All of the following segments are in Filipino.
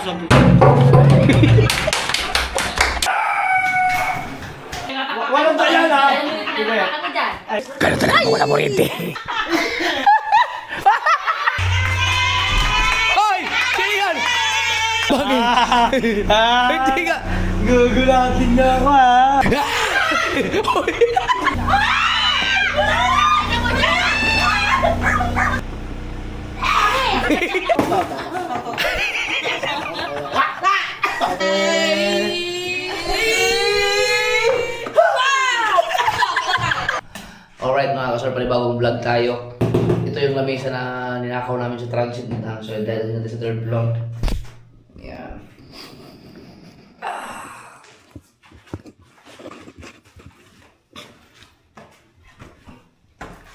sabi. Walang dayan ha! Ganun talaga wala kuryente. Hoy! Sino yan? Bakit? Hindi ka. Gugulatin niya ako ha! Hoy! Alright mga kasor, panibagong vlog tayo. Ito yung lamesa na ninakaw namin sa transit na. So dahil natin sa third floor. Yan.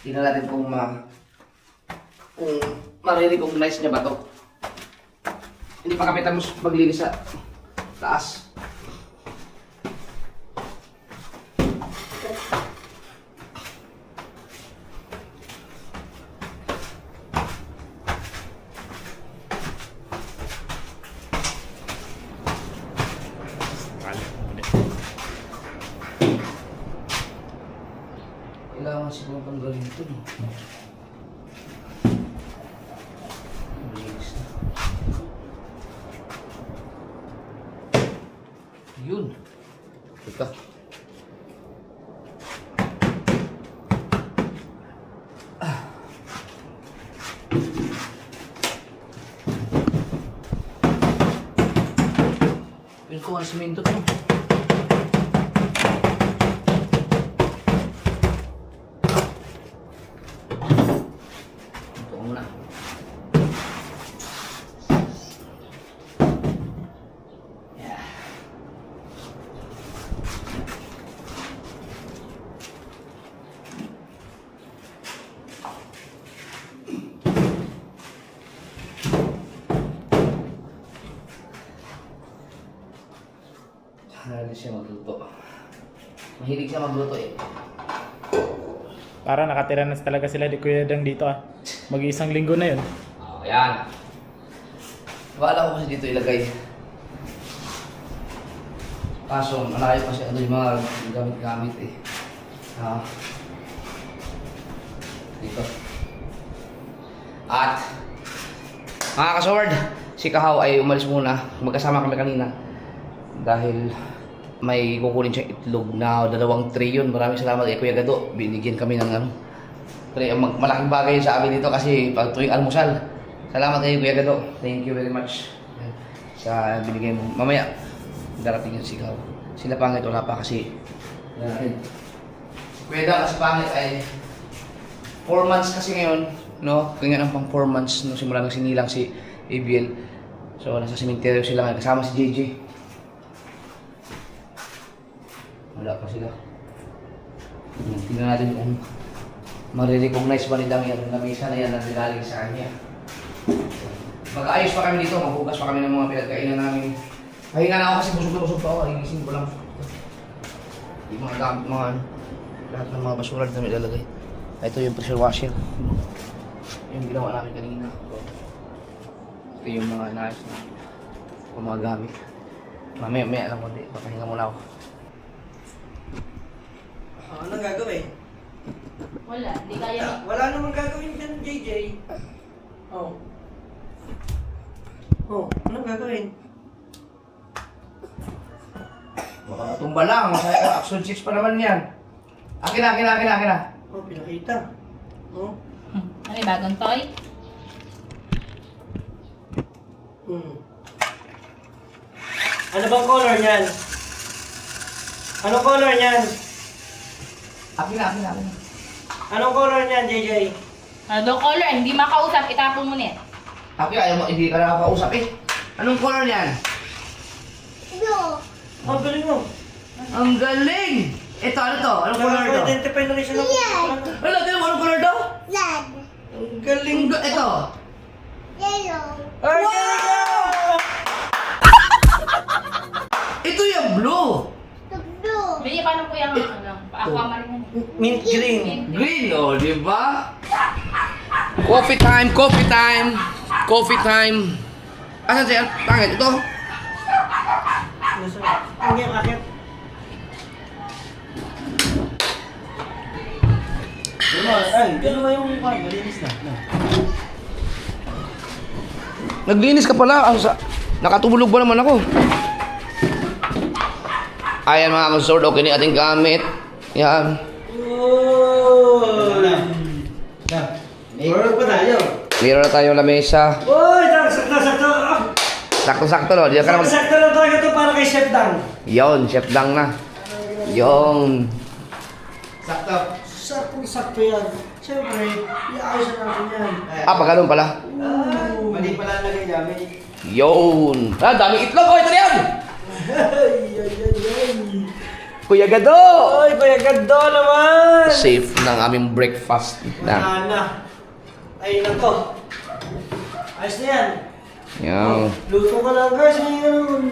Tingnan natin kung marirecognize niya ba to. Hindi pa kapitan mo maglinis sa taas. Kailangan siguro tanggalin ito, no? Malinis na. Yun. Teka. Yun ko ang simento to. Mahilig siya magluto. Mahilig siya magluto eh. Para nakatira na talaga sila di Kuya Dang dito ah. Mag-iisang linggo na yun. Oh, ayan. Wala ko kasi dito ilagay. Kaso, malayo kasi ano yung mga gamit-gamit eh. Dito. At, mga kasword, si Kahaw ay umalis muna. Magkasama kami kanina. Dahil may kukunin siyang itlog na 2 tray yun. Maraming salamat kay Kuya Gado. Binigyan kami ng ano. Malaking bagay sa amin dito kasi pag tuwing almusal. Salamat kay Kuya Gado. Thank you very much sa binigay mo. Mamaya, darating yung sigaw. Sila pangit, wala pa kasi. Kuya Gado kasi pangit ay 4 months kasi ngayon. No? Kaya nga ng pang 4 months no, simula nang sinilang si ABL. So nasa sementeryo sila ngayon. Kasama si JJ. Wala pa sila. Tingnan natin kung marirecognize ba nila yung lamesa na yan na nilaling sa kanya. Mag-aayos pa kami dito, maghugas pa kami ng mga pinagkainan namin. Pahinga na ako kasi busog na busog pa ako, inising ko lang. Yung mga gamit, mga ano, lahat ng mga basura na namin ilalagay. Ito yung pressure washer. Yung ginawa namin kanina. Ito yung mga inaayos na mga gamit. Mamaya, alam mo, papahinga muna ako. Anong gagawin? Wala, hindi kaya. Wala namang gagawin dyan, JJ. Oh. Oh, anong gagawin? Baka matumba lang, masaya action 6 pa naman yan. Akin na. Oh, pinakita. Oh. Ano yung bagong toy? Ano bang color niyan? Anong color niyan? Akin na. Anong color niyan, JJ? Ano color? Hindi makausap, itapon mo na yan. Akin, ayaw mo, hindi ka nakakausap eh. Anong color niyan? Ang galing mo. Ang galing! Ito, ano to? Anong color to? Identify na rin siya ng Ano, tignan mo, anong color to? Ang galing. Ito. Ay, Wow! Ito yung blue. Bili pa ng kuya ng ano, aquamarine yan. mint green. Green, oh, di ba? Coffee time. Asan siya? Pangit ito? Ang yung akit. Ay, gano'n ba yung malinis na? Naglinis ka pala. Nakatulog ba naman ako? Ayan mga consort, okay na ating gamit. Yan. Meron pa tayo. Meron na tayong lamesa. Uy, sakto. Sakto-sakto no. Diyan ka naman. Sakto na talaga ito para kay Chef Dang. Yon, Chef Dang na. Yon. Sakto. Sakto yan. Siyempre, iayos na natin yan. Pag ganun pala. Mali pala lagay namin. Yon. Dami itlog. Ito na yan. Ay. Kuya Gado. Oy, Kuya Gado naman! Safe ng aming breakfast na. Wala na. Ay, nako. Ayos na yan. Yan. Luto ka lang, guys. May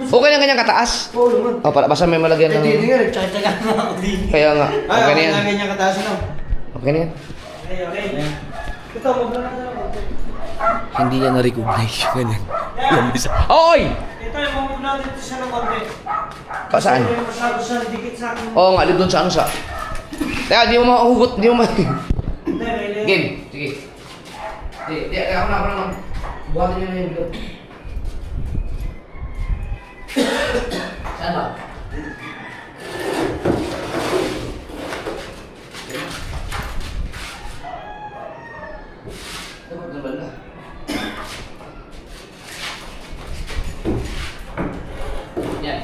Okay lang kanyang kataas. Oo naman. Basta may malagyan Hindi ng... nga, nagtsaka na ako din. Kaya nga. Okay na yan. Ay, ganyan kataas na. Okay na yan. Okay. Ito, maglalak na lang. Hindi niya na-recognize yung ganyan. Yan. Oy! Ito, imamove natin ito siya ng konti. Saan? Kasi masyado siya dikit sa akin. Oo nga, doon sa ano sa... Teka, di mo mahugot, di mo ma... Hindi, may layer. Game, sige. Di, ako na. Buhatin niyo na yung bilog. Saan ba? Dapat na banda. Yan.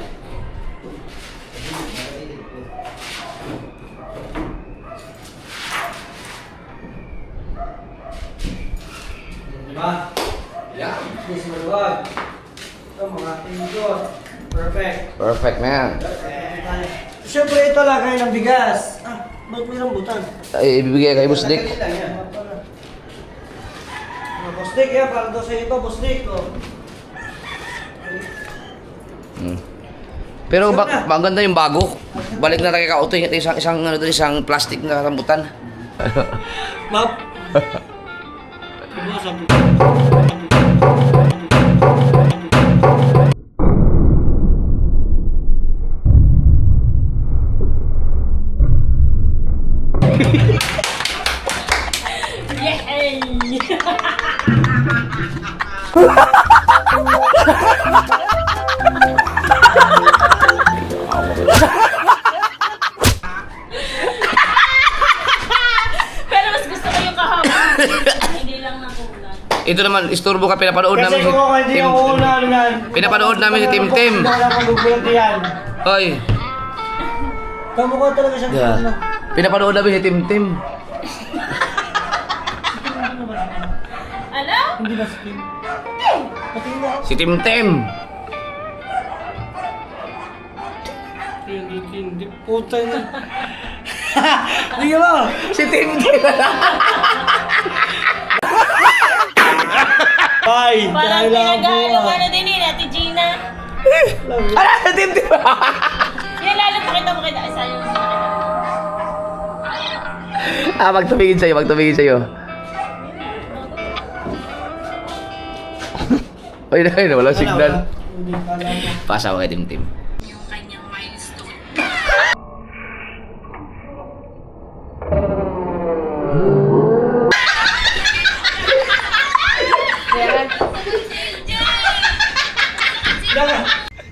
Diba? Yeah. This maluwag. Ito, mga tinggot. Perfect. Perfect, man. Siyempre, ito lang kayo ng bigas. Ba't may rambutan? Ay, ibibigay kay Boss Dick. Boss Dick, yan. Para daw sa ito, Boss Dick. Oh. Pero maganda yung bago. Balik na tayo ka-auto. Isang plastic na rambutan. Map. Diba, sabi ko. Pero mas gusto ko yung kahapon. Hindi lang nakunan. Ito naman, isturbo ka, pinapanood Kasi namin kung ako hindi ako ulan yan. Pinapanood namin si Tim Tim. Hindi ako magugulat yan. Hoy, Kamukha talaga siyang yeah. ano. Pinapanood namin si Tim Tim. Ano? Hindi ba skin? Pati na ako. Si Tim Tim. Hindi puta na. Hindi mo! Si Tim Tim. Ay! Parang dahil ako pinag-ano ah. ka na din eh, Ate Gina. Ano, si Tim Tim. Yan, lalo pakita mo kita. Isa yung Magtumingin sa'yo, Uy, na, walang signal. Hindi ka lang. Pasa ako kay Tim Tim. yung kanyang milestone.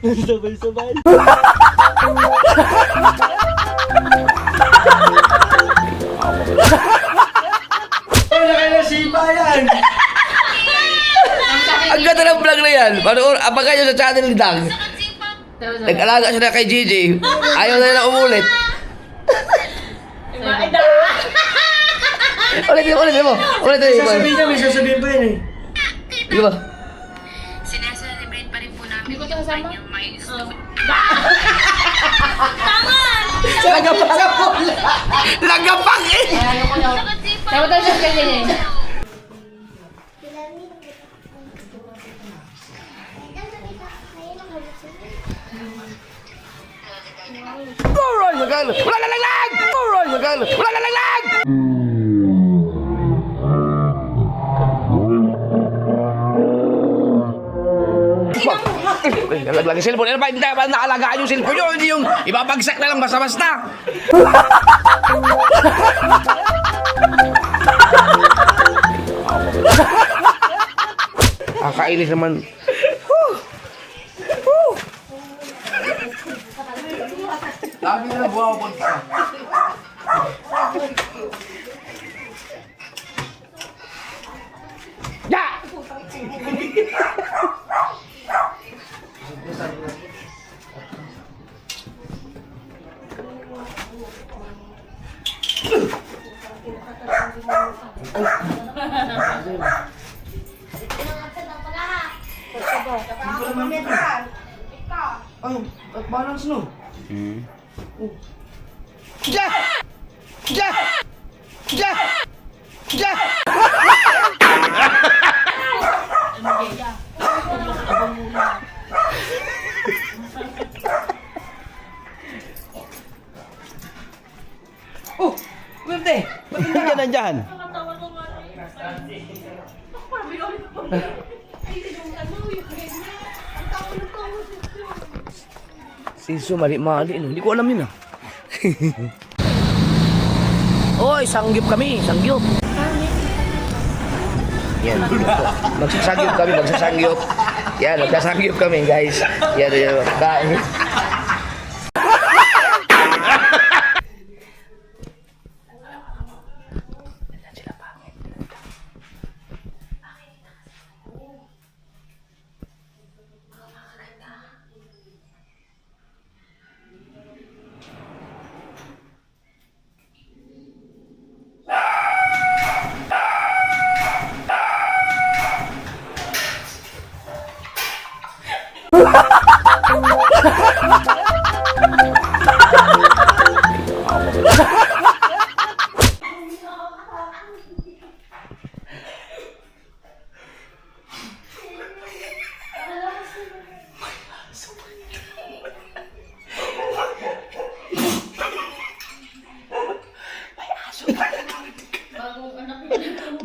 Sabay-sabay. Ay, nakayasipa yan! Ang ganda ng vlog na yan. Abangan nyo sa channel ni Dang. Nag-alaga siya na kay Gigi. Ayaw na nila umulit. Diba? Ulitin mo. Sasabihin niya, may sasabihin pa yun eh. Di ba? Sinaselebrate pa rin po namin Hindi ko ito yung kasama. kanyang milestone. Tama! Nagapak eh! Ano ko na. Dapat daw siya ganyan eh. Alright, magalo! Wala na laglag! Alright, magalo! Wala na laglag! Nalaglag yung cellphone. Ano ba? Hindi ba naalagaan yung cellphone nyo? Hindi yung ibabagsak na lang basta-basta. Kakainis naman. Dami na buwabot ka. Ya! Ay, balance no? Ja! Ja! Ja! Ja! Oh, Werte! Ba't hindi ka nandyan? Siso, mali-mali. No? Hindi ko alam yun ah. Oy, sangyup kami, sangyup. Yan. Magsasangyup kami, magsasangyup. Yan, magsasangyup kami guys. Yan, yan. Kain.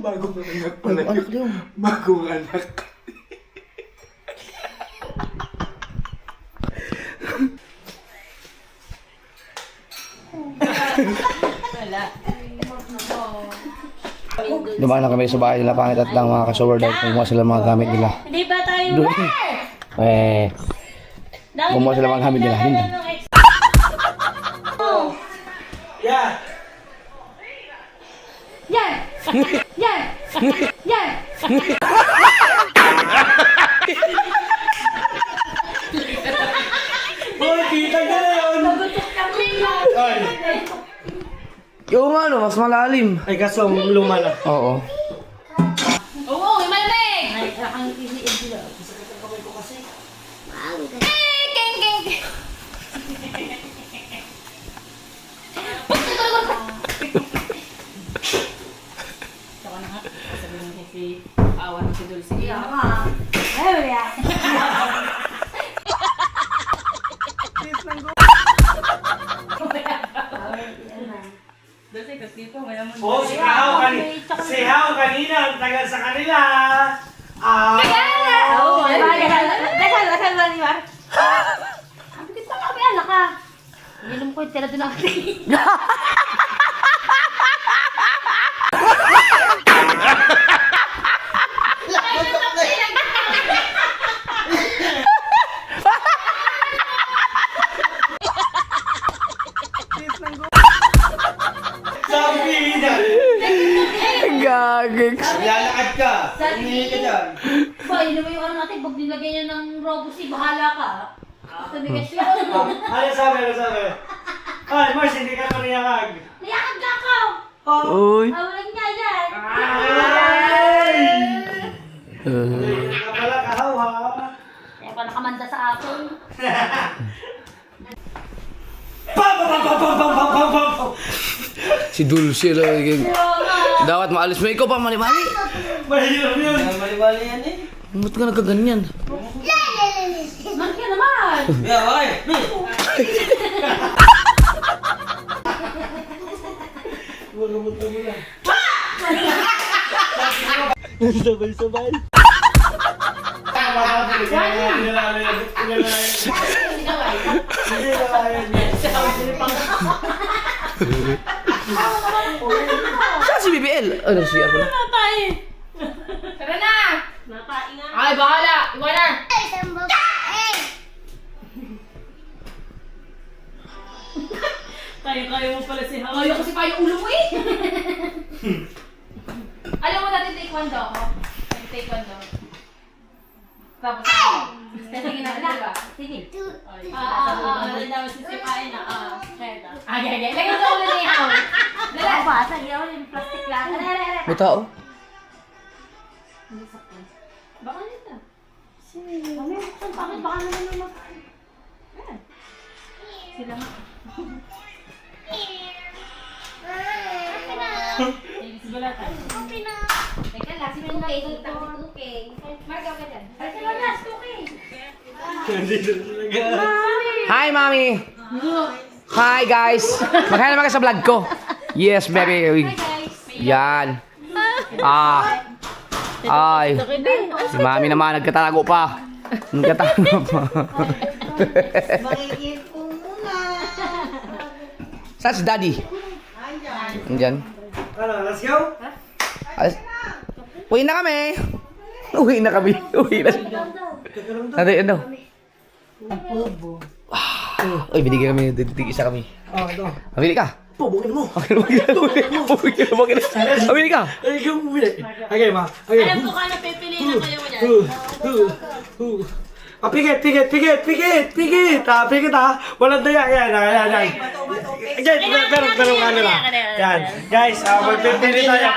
Bagong anak pala yun. Bagong anak. Dumaan na kami sa bahay nila Pangit at lang mga ka-shower dahil kumuha sila mga gamit nila. Hindi ba tayo Doon. Kumuha sila mga gamit nila. Hindi. Yeah! Yan! Yan! Yan! Boy, kita ka na yun! Nagutok kami yan! Ay! Yung ano, mas malalim. Ay, kaso lumala. Oo. Oo, may malamig! Ay, ang isiin sila. Keng, keng! Saka na nga, sabihin mo si awan si Dulce. Iya nga. Ay, ya. Dulce, kasi dito, mayaman. Oh, si Hao kanina, ang tagal sa kanila. Ah! Oo, dasal ba ni Mar? Ang bigat pa kami, ala ka. Ininom ko yung tira doon natin. Sabi na! Gagig. Lalakad ka! Umihi ka dyan! Ba, yun naman yung ano natin, pag nilagay niya ng Robusi, bahala ka. Tumigas yun. Ano sabi? Ay, Mars, hindi ka maniyakag. Nayakag ka ako! Uy. Awalan niya yan! Ay! Hindi ka pala kahaw, ha? Kaya pa nakamanda sa akin. Si Dulce lang. Dapat maalis mo. Ikaw pa mali-mali. Mahirap yun! Bali-bali yan eh. Ba't ka nagkaganyan? Man ka naman! Yeah, okay. Sabay-sabay. Hindi na kaya niya. Saan si BBL? Ano siya pala? Tara na! Ay, bahala! Iwan na! Kaya mo pala si Hawa. Ayaw kasi pa yung ulo mo eh! Alam mo natin taekwondo ako? Taekwondo. Tapos ako. Sige na, diba? Sige. Ano daw sisipain na? Kaya Okay. Lagyan sa ulo ni Haw. Dala ba? Sige ako yung plastic lang. May tao? baka nito. Mami, bakit baka naman mag... Sila nga. Sigulatan. Teka lang, sino yung nakikita ko? Okay. Margaw ka dyan. Ay, sila na, okay. Hi, Mami! Hi, guys! Magkaya naman ka sa vlog ko. Yes, baby. Yan. Ay. Si Mami naman, nagkatago pa. Nagkatago pa. Makikip ko muna. Saan si Daddy? Andyan. Ano, let's go? Uwi na kami. Uwi na kami. Uwi na. Ano? Uy, binigyan kami. Isa kami. Oh, ito. Pabili ka. Pabungin mo. Pabili ka. Ay, ikaw bumili. Okay, ma. Okay. Alam ko kung ano pipiliin na kayo mo dyan. Pigit. Pigit ha. Walang daya. Yan. Pero ano lang. Yan. Guys, magpipili tayo.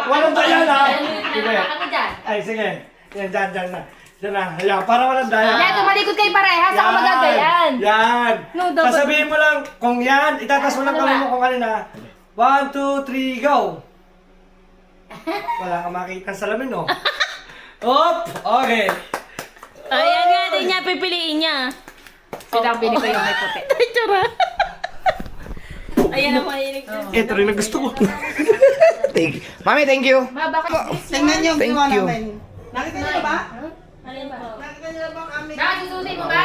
Walang daya na. Sige. Ako dyan. Ay, sige. Yan, dyan na. Dyan na. Yan, para walang daya. Yan, tumalikod kayo parehas. Ako magagayan. Yan. No, dapat- Sasabihin mo lang kung yan. Itatas mo lang kamay mo kung ano na. 1, 2, 3, go! Wala kang makita sa salamin, no? Op! Okay. Ayan nga din niya, pipiliin niya. Silang pili ko yung may puti. Tsura. Ayan ang mahilig ko. Ito rin ang gusto ko. Mami, thank you. Ma, bakit? Tingnan niyo ang Thank ginawa you. namin. Nakita niyo na ba? Alin ba? Nakita niyo na ba ang aming... Bakit sususin mo ba?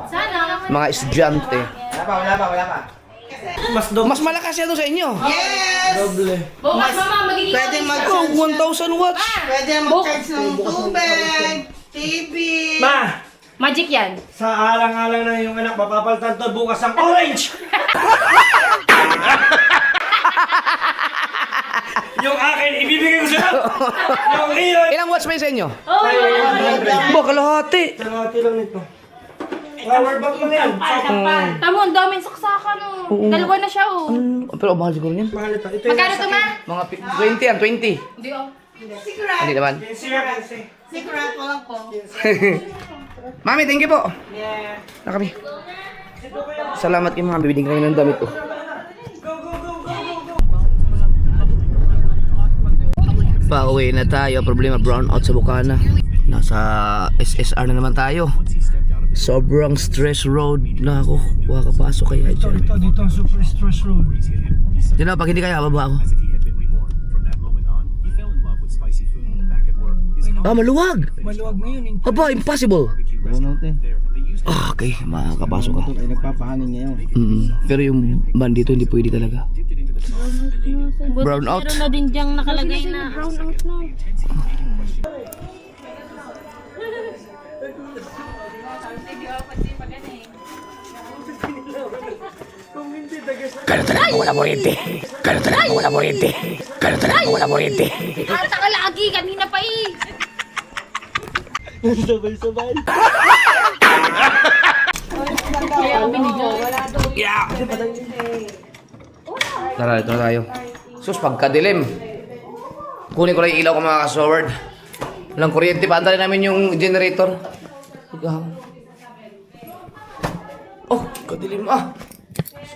Sana. Mga estudyante. Mas Mas malakas yan doon sa inyo. Yes! doble. Bukas mama, magiging Pwede Oh, 1,000 watts. Pwede mag-charge ng tubig, TV. Ma! Magic yan. Sa alang-alang na yung anak, mapapalitan to bukas ang orange! Yung akin, ibibigay ko sa'yo! Yung iyon! Ilang watts may sa inyo? Kalahati Ba, kalahati. lang nito. Power bank lang yan. Tamo, ang daming saksakan oh. Dalawa na siya oh. Pero mahal siguro yan. Mahal ito. Ito Magkano to ma? Mga 20 yan, 20. Hindi oh. Secret. Hindi naman. Secret, walang ko. Mami, thank you po. Yeah. Na kami. Salamat kayo mga bibigyan kami ng damit ko. Pauwi na tayo. Problema, brown out sa Bukana. Nasa SSR na naman tayo. Sobrang stress road na ako. Wakapasok kaya dyan. Dito ang super stress road. Di na, pag hindi kaya, baba ako. Maluwag! Maluwag ngayon. Aba, impossible! Okay, makakapasok ka. Ay, nagpapahangin ngayon. Pero yung van dito, hindi pwede talaga. Brown out. Meron na din diyang nakalagay na. Brown out na. Ganun talaga wala kuryente. Ganun talaga wala kuryente. Ganun talaga wala kuryente. Ata ka lagi, kanina pa eh. Sabay-sabay. Kaya ako binigyan. Yeah! Tara, ito na tayo. Sus, pagkadilim. Kunin ko lang yung ilaw ko mga kasword. Walang kuryente, paantali namin yung generator. Oh, kadilim ah!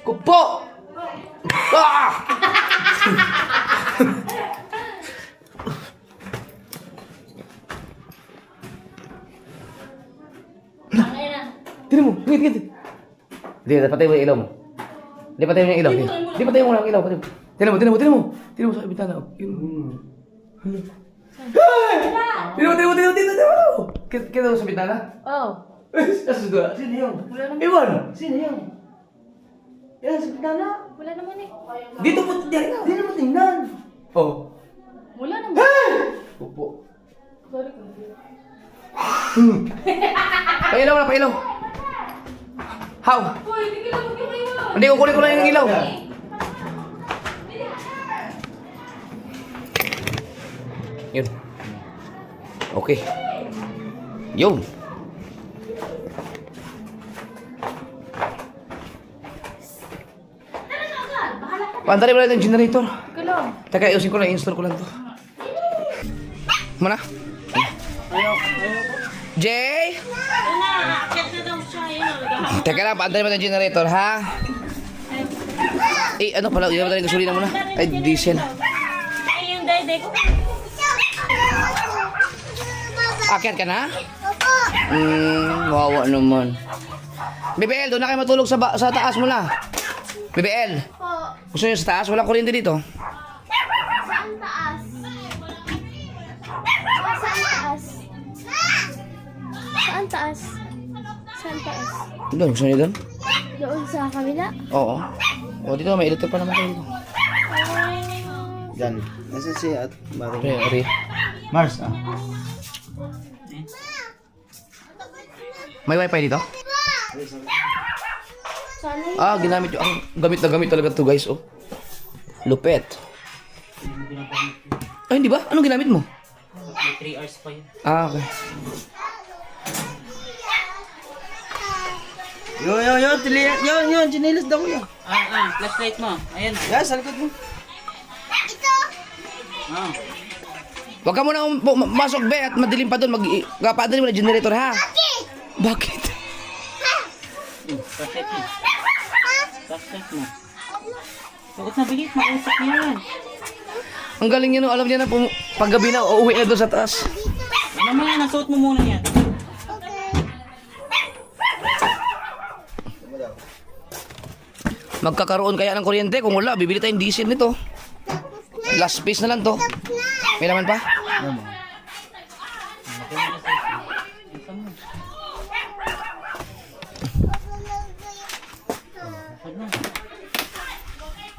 Kupo! Ah! Tinan mo, ngit. Hindi, patay mo yung ilaw mo. Hindi, patay mo yung ilaw. Hindi, patay mo lang yung ilaw. Tinan mo. Tinan mo sa bintana. Tinan mo. Kita mo sa bitana? Oh. Asus doon. Sino yun? Wala naman. Iwan! Sino yun? Yan, sa pitana. Wala naman eh. Dito po, di naman tingnan. Oh. Wala naman. Upo. Sorry. Pailaw na, pailaw. How? Uy, hindi ka lang mag-iwan. Hindi, kukunin ko lang yung ilaw. Yun. Okay. Yun. Pantarin mo lang yung generator. Ikaw lang. Teka, ayusin ko lang, install ko lang to. Mana? Jay? Akit na daw siya. Yun. Teka lang, paantarin mo yung generator, ha? Eh, ano pala, yun yung gasolina muna. Ay, diesel. Ay, yung dayday ko. Akyat ka na? Wawa naman. BBL, doon na kayo matulog sa taas mo na. BBL. Gusto niyo sa taas? Walang kuryente dito. Saan taas? Saan taas? Saan taas? Saan taas? Doon, gusto niyo doon? Doon sa kabila? Oo. O, dito may electric pa naman kayo dito. Yan. Nasaan si at Maro? Ari. Mars, ah. May wifi dito? Sana yun. Ah, ginamit yung... gamit na gamit talaga to guys, oh. Lupet. Ay, hindi ba? Anong ginamit mo? 3 hours pa yun. Ah, okay. Yun, chinelas daw yan. Flashlight mo. Ayan. Yan, sa likod mo. Huwag ka muna masok, be, at madilim pa doon. Magpapadali mo na generator, ha? Bakit? Flashlight mo. Flashlight mo. Suot na bilis. Mausap yan. Ang galing niya, no? Alam niya na paggabi na, uuwi na doon sa taas. Mamaya, nasuot mo muna yan. Magkakaroon kaya ng kuryente. Kung wala, bibili tayong diesel nito. Last piece na lang to. May naman pa?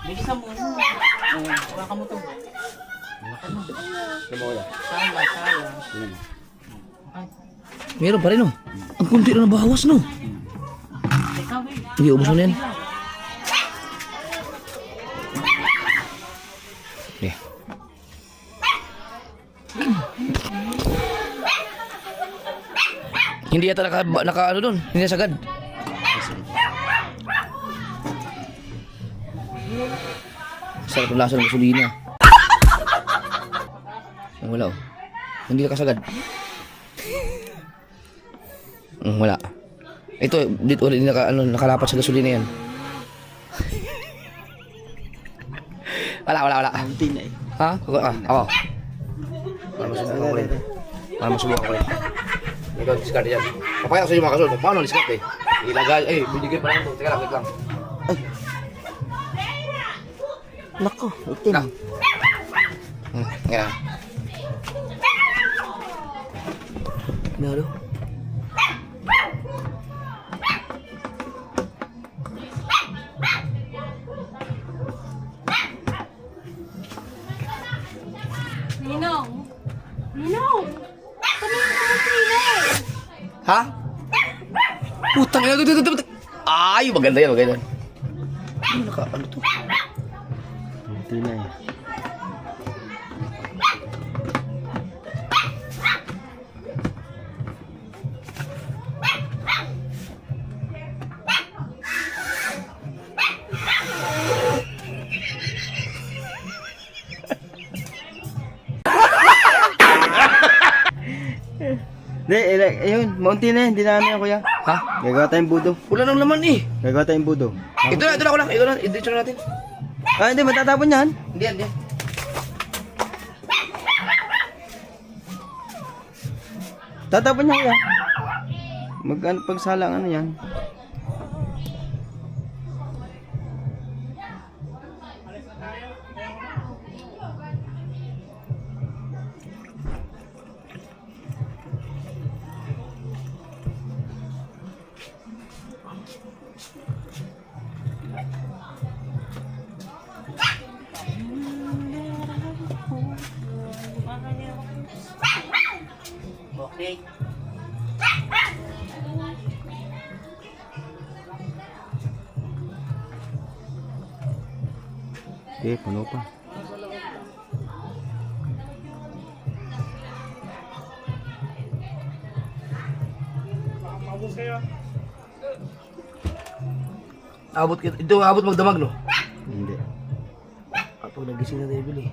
Bilisan mo na. Baka mo to. Sala, sala. Meron pa rin, no? Ang kunti na nabawas, no? Teka, wait. Hindi, ubos mo na yan. Yeah. Hindi yata naka ano doon. Hindi nasagad. Sarap ng lasa ng gasolina. Wala, oh. Hindi nakasagad. Wala. Ito, dito ulit nakalapat sa gasolina yan. Wala. Hindi na eh. Ha? Oo. Para masubukan ko rin. Para masubukan ko rin. Ikaw, discard yan. Papakita ko sa inyo mga kasunod. Paano discard eh? Ilagay. Eh, binigay pa lang ito. Teka lang, wait lang. Nako, itim. Yan. Nalo? Ninong. Ninong. Ha? Putang ina, ito. Ay, maganda yan, maganda. Ano ano to? Hindi na eh. Hindi, ayun, mountain na yan, hindi na ano yan kuya. Ha? Gagawa tayong budo. Wala nang laman eh. Gagawa tayong budo. Ito na ako lang. Ito na, i-ditch natin. Ah, hindi, matatapon yan. Hindi yan. Tatapon niya kuya. Pagsalang ano yan. Okay, puno pa. Abot magdamag, no? Hindi. Pag nagising na tayo, Billy.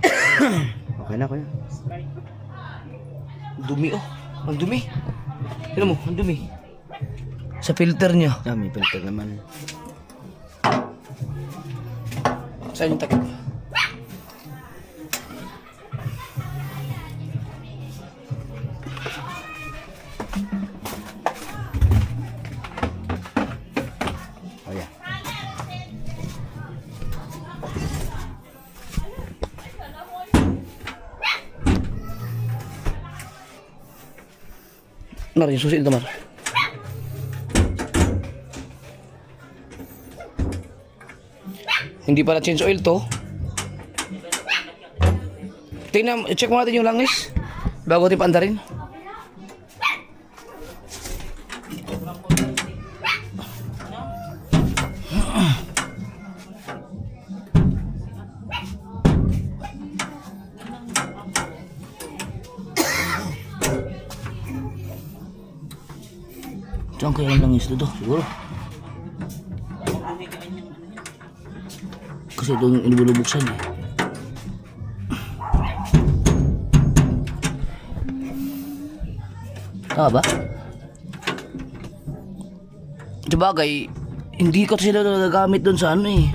Okay na, kuya. Dumi, oh. Ang dumi. Tignan mo, ang dumi. Sa filter niya. Ah, may filter naman. Saan yung takip? Oh, yeah. Mar, yung susi ito, Mar. Hindi pala change oil to. Tingnan, check mo natin yung langis bago natin paandarin. Saan kaya ang langis dito? Siguro. Kasi ito yung inubulubuksan eh. Tama ba? Sabagay, hindi ko sila nagagamit doon sa ano eh.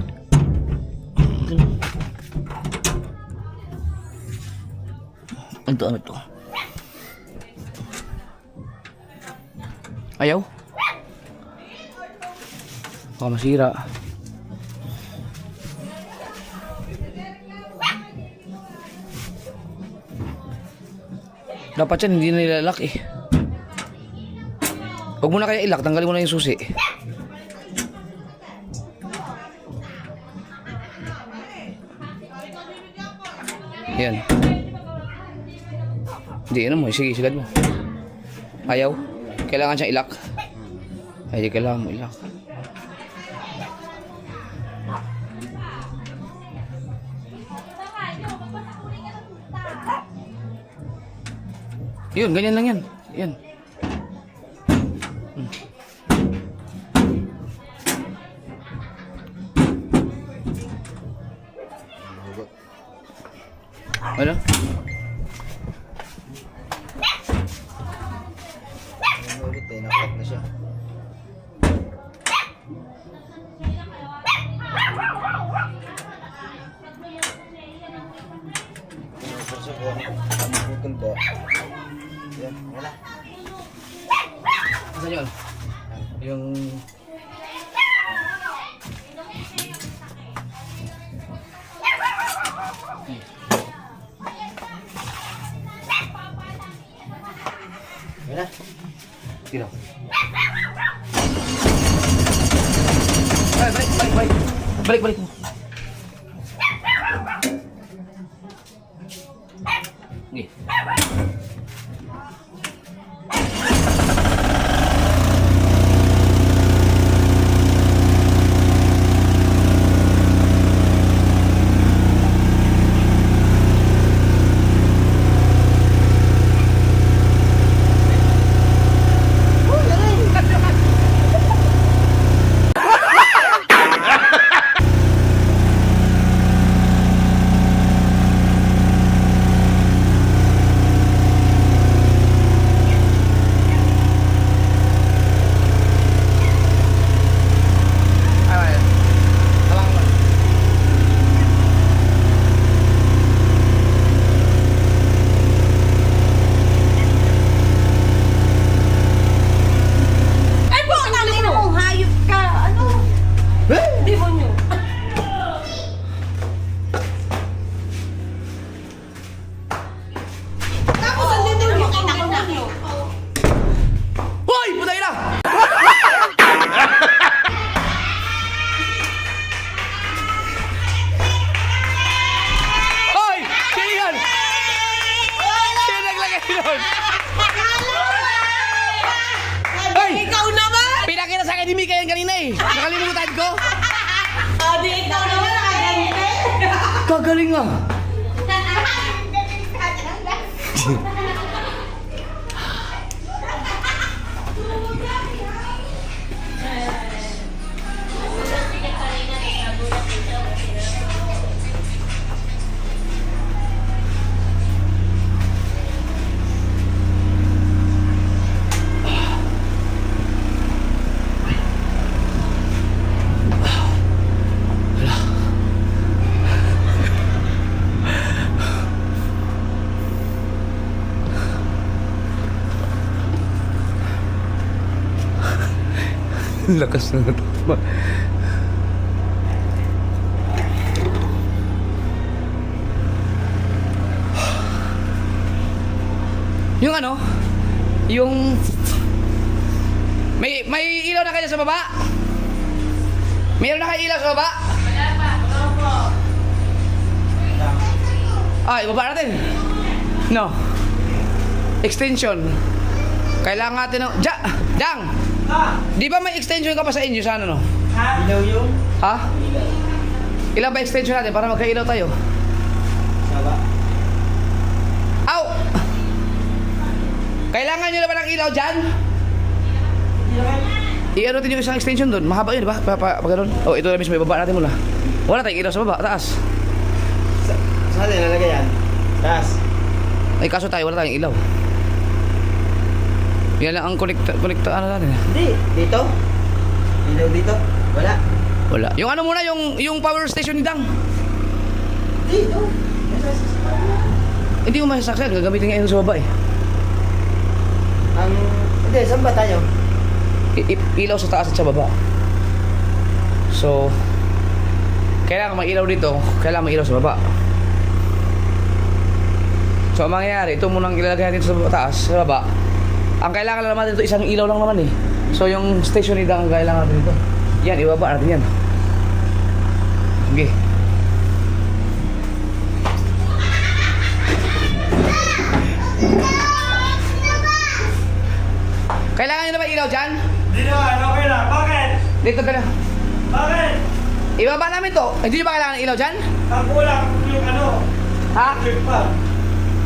Ito, ano to? Ayaw? Baka masira. Dapat yan, hindi na nilalak eh. Huwag mo na kaya ilak, tanggalin mo na yung susi. Yan. Hindi, ano mo, sige, sigad mo. Ayaw? Kailangan siyang ilak. Ay, kailangan mo ilak. Yun, ganyan lang yan. Yan. Ano? Ulit eh, nakapag na siya. Ang putol ba? Yan, wala. Saan yun? Yung... Wala. Sino? Ay, balik. Balik mo. Nih. Nakalimutan ko. Di ikaw naman nakaganti. Kagaling ah. Lakas ng tama. Yung ano? Yung may ilaw na kayo sa baba? Mayroon na kayo ilaw sa baba? Wala pa. Ay, baba natin. No. Extension. Kailangan natin ng... Jang! Di ba may extension ka pa sa inyo sana, no? Ha? Ilaw yung? Ha? Ilan ba extension natin para magkailaw tayo? Saba. Aw! Kailangan nyo na ba ng ilaw dyan? I-ano natin yung isang extension doon. Mahaba yun, di ba? Pa ganun. Oh, ito na mismo. Ibaba natin muna. Wala tayong ilaw sa baba. Taas. Saan nilalagay yan? Taas. Ay, kaso tayo. Wala tayong ilaw. Yan lang ang konekta ano natin. Hindi. Dito? Ilaw dito? Wala. Wala. Yung ano muna, yung power station ni Dang. Dito. Hindi mo masasaksan. Gagamitin nga yung sa baba eh. Hindi, saan ba tayo? Ilaw sa taas at sa baba. So, kailangan mag-ilaw dito, kailangan mag-ilaw sa baba. So, ang mangyayari, ito munang ilalagay natin sa taas, sa baba. Ang kailangan lang naman dito, isang ilaw lang naman eh. So, yung station nito ang kailangan natin dito. Yan, ibaba natin yan. Okay. Kailangan nyo na ba ilaw dyan? Dito, okay na. Bakit? Dito talaga. Bakit? Ibaba namin to. Hindi nyo ba kailangan ng ilaw dyan? Ang kulang yung ano, Ha? electric pa.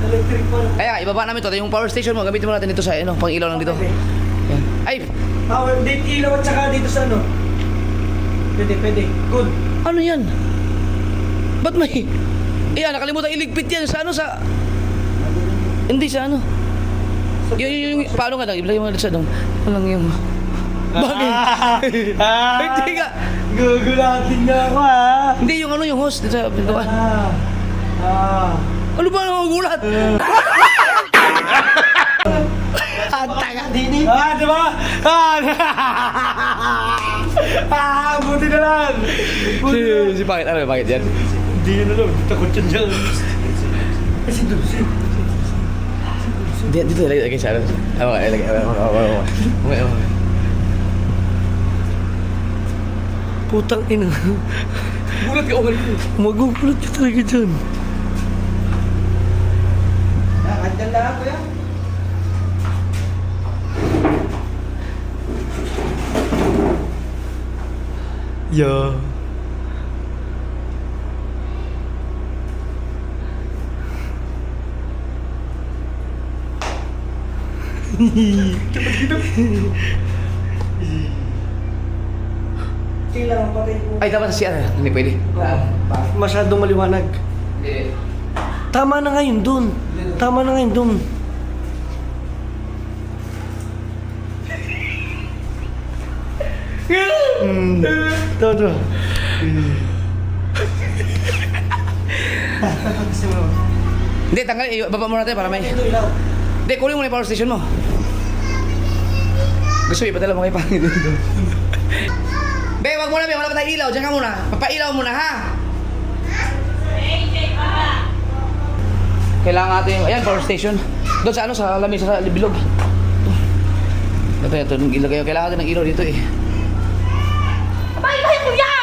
Electric pa. Kaya ibaba namin to. Yung power station mo, gamitin mo natin dito sa pang ilaw lang dito. Yan. Ay! Power, dito ilaw at saka dito sa ano. Pwede. Good. Ano yan? Ba't may... nakalimutan iligpit yan sa ano sa... Hindi sa ano. Yung paano nga lang, ibalagay mo sa dong. Ano lang yung... Bakit? Hindi ka... Gugulatin niya ako ha. Hindi yung ano yung host dito sa pintuan. Ano ba nangugulat? Taga dini. Di ba? Buti na lang. Si bakit? Ano bakit yan? Hindi na lang. Takot yan dyan. Si Dulce. Dito lagi sa ano. Lagi. Putang ina. Gulat ka ulit. Magugulat ka talaga dyan. Andyan lang ako yan. Yeah. Kailangan patay ko. Ay, dapat sa CR. Hindi pwede. Masyadong maliwanag. Hindi. Tama na ngayon dun. Todo. Hindi, tanggal. Baba mo natin para may... Hindi, kunin mo na yung power station mo. Gusto mo ipadala mo kay pangit dito. Be, wag muna, be. Wala pa tayong ilaw. Diyan ka muna. Papailaw muna, ha? Kailangan natin yung... Ayan, power station. Doon sa ano, sa lamesa, sa bilog. Ito. Ilagay. Kailangan natin ng ilaw dito eh. Bye, kuya!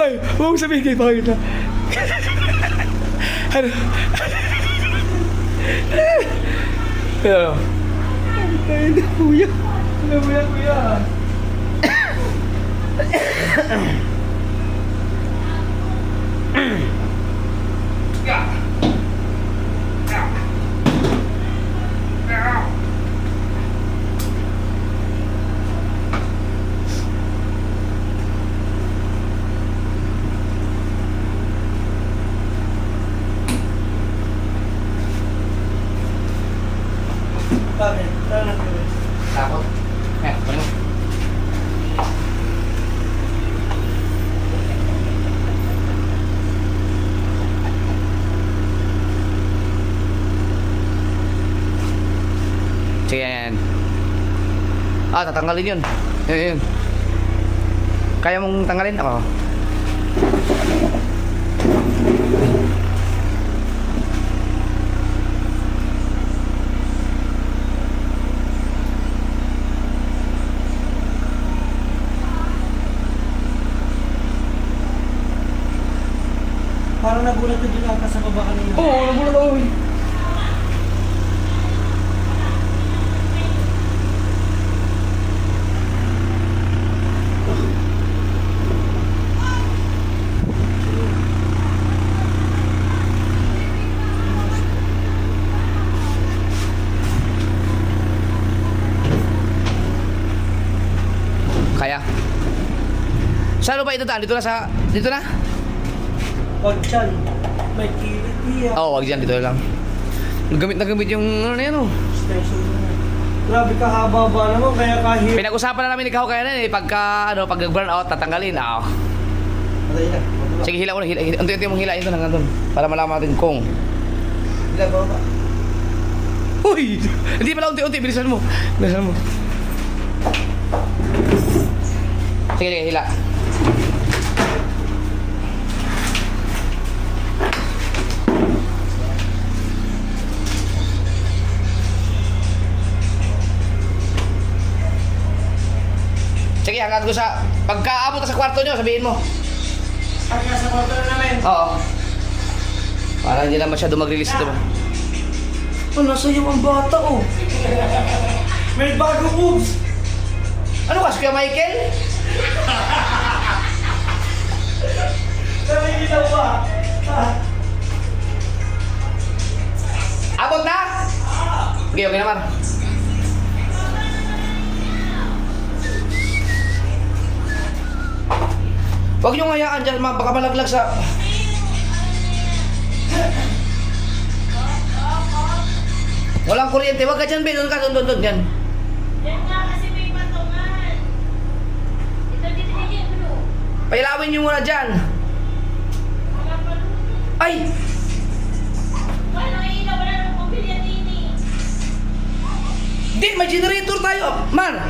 Ay, huwag sabihin kay pangit na. Ano? Ay, kuya. Ano mo yan, kuya? Bakit? Saan na kayo? Takot. Ano? Sige, yan. Tatanggalin yun. Yun. Kaya mong tanggalin? Ako. Parang nagulat na din ata sa baba kanina. Oo, nagulat ako. Kaya? Saan ba ito daan? Dito na sa... Dito na? Huwag dyan. May kilit niya. Oo, wag dyan. Dito lang. Nagamit na gamit yung ano na yan, oh. Extension na. Grabe ka haba-haba naman, kaya kahit... Pinag-usapan na namin ikaw kaya na eh. Pagka, ano, pag nag-burn out, tatanggalin. Oo. Patay na. Sige, hila ko na. Unti-unti mong hilain ito hanggang doon. Para malaman natin kung... Hila ba ba? Uy! Hindi pala unti-unti. Bilisan mo. Bilisan mo. Sige, hila. Sige, hanggang ko sa... Pagkaabot sa kwarto nyo, sabihin mo. Pagka sa kwarto na namin. Oo. Para hindi na masyado mag-release ito ba? Oh, nasa iyo ang bata, oh. May bagong moves. Ano ka, Kuya Michael? Nakikita ba? Abot na? Okay, okay naman. Huwag niyong hayaan dyan, baka malaglag sa... Walang kuryente, huwag ka dyan, be. Doon ka, doon, yan. Yan nga kasi may patungan. Ito, dito, dito. Pailawin niyo muna dyan. Wala pa rin. Ay! Wala na ilaw, wala nang pamilya din eh. Di, may generator tayo, man.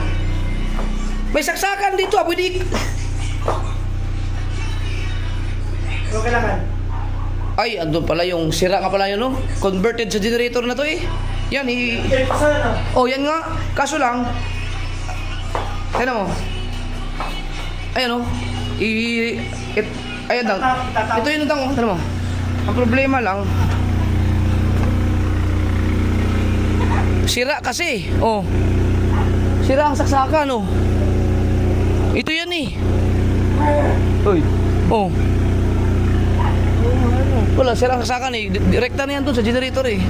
May saksakan dito, pwede... Ano kailangan? Ay, andun pala yung sira nga pala yun, no? Converted sa generator na to, eh. Yan, Eh, sana. Oh, yan nga. Kaso lang, tignan mo. Ayan, oh. Ayan lang. Ito yun lang, oh. Tignan mo. Ang problema lang, sira kasi, oh. Sira ang saksakan, oh. Ito yan, eh. Uy. Oh. Wala, sira ang saksakan, eh. Direkta na yan dun sa generator, eh.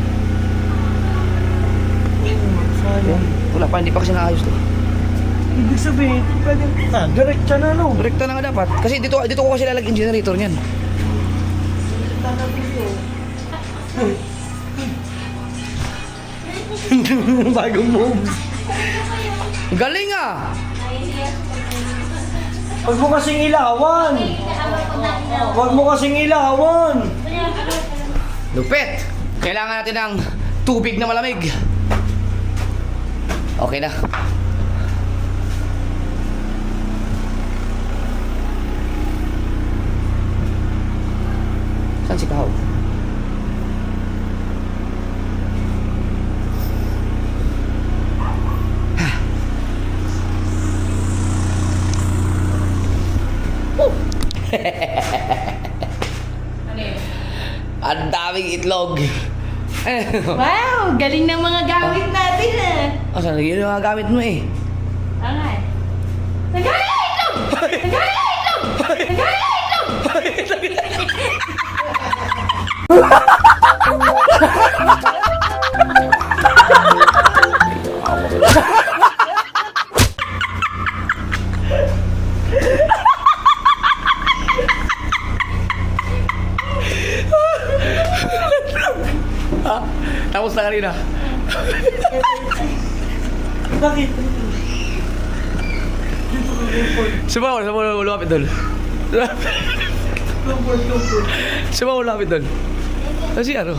Wala pa, hindi pa kasi naayos to. Ibig sabihin, pwede... diretsa na, no? Direkta na nga dapat. Kasi dito ko kasi lalagyan generator niyan. Bagong moves. Galing ah! Huwag mo kasing ilawan. Huwag mo kasing ilawan. Lupit! Kailangan natin ng tubig na malamig. Okay na. Saan si Kahog? Ang daming itlog. Wow, galing ng mga gamit natin ah. Saan yun yung mga gamit mo eh? Angay. Nagalit ito! Nagalit ito! Nagalit ito! Tapos na kanina. Bakit? Sumaw lumapit doon. Sumaw lumapit doon. Kasi ano?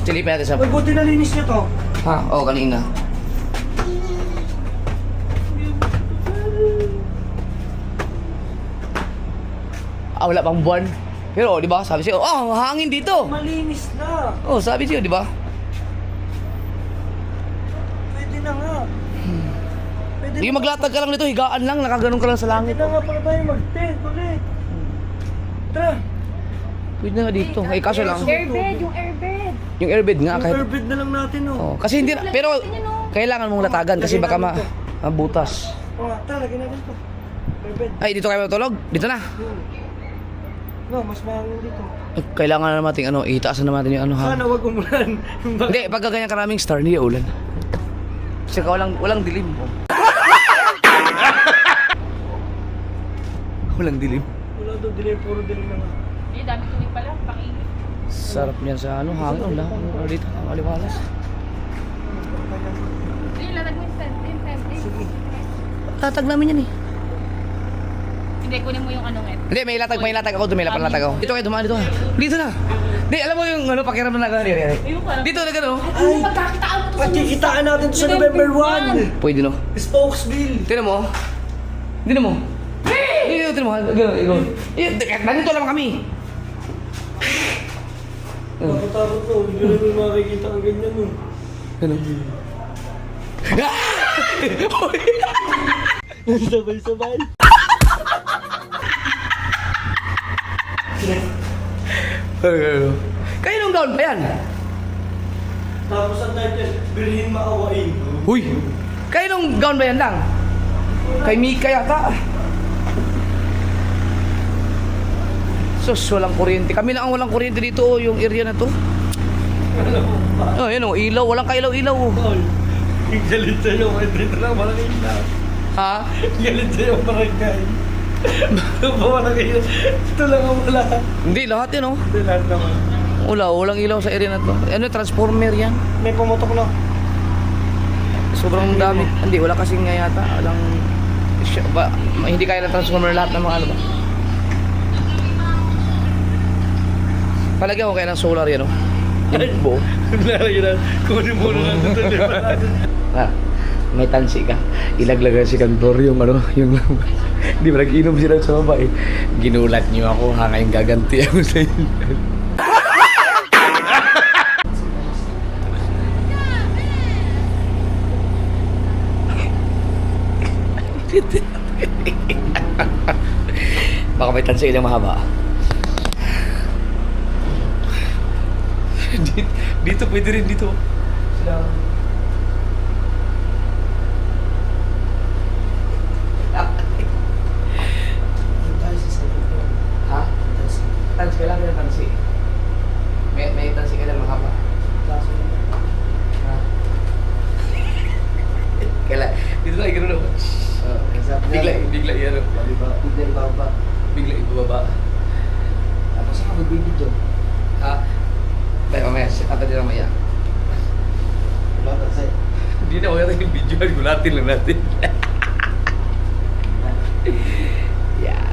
Silipin natin sa... Uy, buti nalinis niyo to. Ha? Oo, kanina. Wala pang buwan. Pero, di ba? Sabi siya, hangin dito. Malinis na. Sabi siya, di ba? Pwede na nga. Pwede Hindi maglatag ka lang dito, higaan lang, nakaganon ka lang sa langit. na nga para tayo mag-tent ulit. Tara. Pwede na nga dito. Ay, kaso lang. Airbed, yung airbed. Yung airbed nga, Yung kahit... airbed na lang natin, oh. Kasi hindi na, pero kailangan mong latagan kasi baka mabutas. Oo nga, tara, lagyan natin to. Airbed. Ay, dito kayo matulog? Dito na. No, mas mahangin dito. Kailangan na natin, itaas na natin yung Sana wag umulan. Hindi, pagka ganyan karaming star, hindi ulan. Kasi walang dilim. Walang dilim. Wala daw, puro dilim na nga. Eh, dami tuloy pala, pakinggan. Sarap niyan sa hangin. Wala, dito, ang aliwalas. Hindi, latag mo yung tent. Sige. Tatag namin yan eh. Hindi, kunin mo yung anong et. Hindi, may latag ako, dumila pa latag ako. Dito kayo, dumaan dito. Dito na. Hindi, alam mo yung pakiramdam na gano'n. Dito na gano'n. Ay, Pagkakitaan mo to sa pagkikitaan natin to sa November 1. Pwede no. Spokesville. Tinan mo. Tinan mo. Tinan mo. Gano'n. Nandito lang kami. Takot to, hindi ko naman makikita ang ganyan nun. Gano'n. Sabay-sabay. Kayo nung gown pa yan? Tapos ang title, Bilhin Maawain. Huy! Kayo nung gown ba yan lang? Kay Mika yata. Sus, walang kuryente. Kami lang ang walang kuryente dito, yung area na to. Yun ilaw. Walang kailaw-ilaw. Paul, galit sa'yo, dito lang walang ilaw. Ha? Galit sa'yo, barangay. Walang ilaw. Ito lang ang wala. Hindi, lahat yun Hindi lahat naman. walang ilaw sa area na to. Transformer yan. May pumotok na. Sobrang dami. Hindi, wala kasing nga yata. Hindi kaya ng transformer lahat ng mga ano ba. Palagyan ko kaya ng solar yan, Yung buo. Nalagyan na. Kunin mo na natin ito. May tansi ka. Ilaglagan si Kantor yung di ba nag-inom sila sa baba eh. Ginulat niyo ako, ngayon gaganti ako sa inyo. Baka may tansi ilang mahaba. Dito, pwede rin dito. Sila. Ha? Tansi, kailangan ng tansi. May tansi kailangan mahaba. Ha? Kailangan, dito lang, gano'n ako. Bigla yan. Bigla ibababa. Tapos ako magbibidyo. Ha? Tayo mamaya, at din mamaya. Wala na sa'yo. Hindi na wala yung video, gulatin lang natin. Yeah.